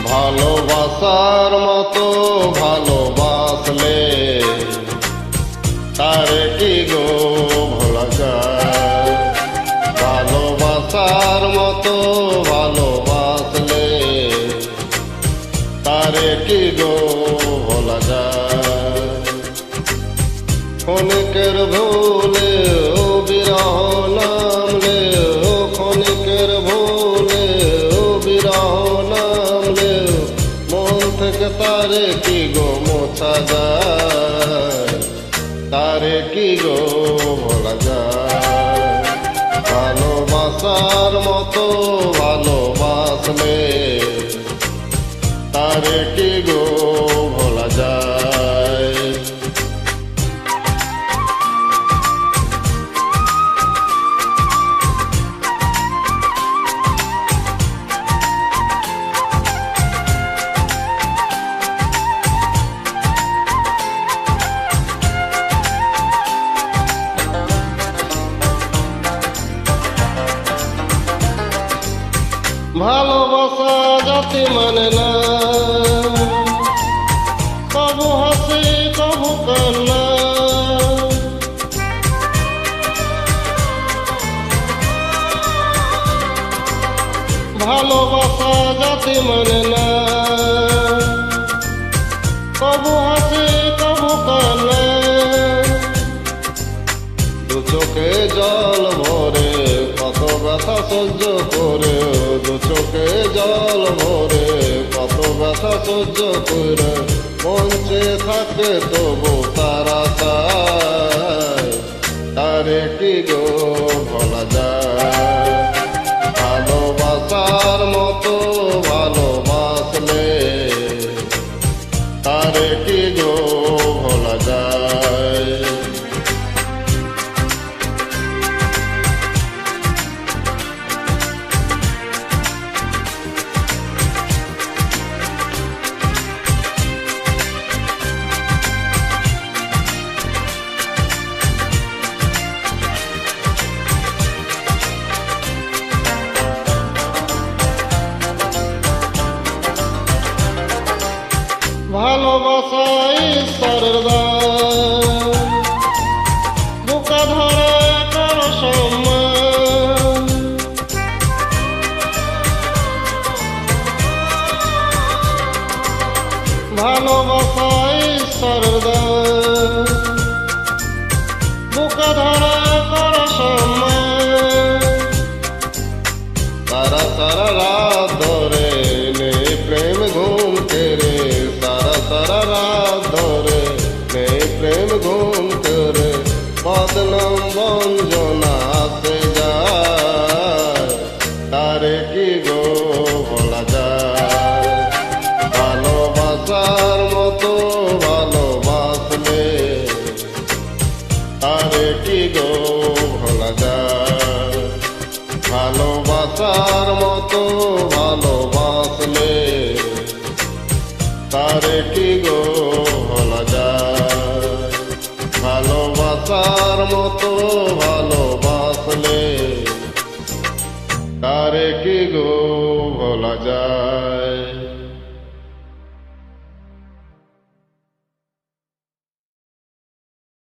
ভালোবাসার মতো ভালোবাসলে তারে কি গো ভোলা যায়? ভালোবাসার মতো ভালোবাসলে তারে কি গো ভোলা যায়? ক্ষণিকের ভুলে ও বিরহ নামলে, ও ক্ষণিকের ভুলে ও বিরহ নামলে, মন থেকে তারে কি গো মোছা যায়? তারে কি গো ভোলা যায়? ভালোবাসার মতো ভালোবাসলে তারে কি গো ভোলা যায়? ভালোবাসা জাতি মানে না, কবু হাসি কবু কান্না। ভালোবাসা জাতি মানে না, কবু হাসি কবু কান্না। দু চোখে জল ভরে কত ব্যথা সহ্য করে, দু চোখে জল ভরে কত ব্যথা সহ্য করে, মঞ্চে থাকে তবু তারা চায় তারে কি গো ভোলা যায়? ভালোবাসার মতো ভালোবাসলে তারে কি গো ভোলা যায়? ভালোবাসা ঈশ্বরের দান, বুকে ধরে কর সম্মান। ভালোবাসা ঈশ্বরের দান, বুকে ধরে কর সম্মান। সারা সারা রাত ধরে নেই প্রেম ঘুম কেড়ে, সারা রাত ধরে নেই প্রেম ঘুম করে, বদনাম বঞ্জনা আসে যায় তারে কি গো বলা যায়? ভালোবাসার মতো ভালোবাসলে তারে কি গো ভোলা যায়? ভালোবাসার মতো ভালোবাসলে তারে কি গো ভোলা যায়? ভালোবাসার মতো ভালোবাসলে তারে কি গো ভোলা যায়?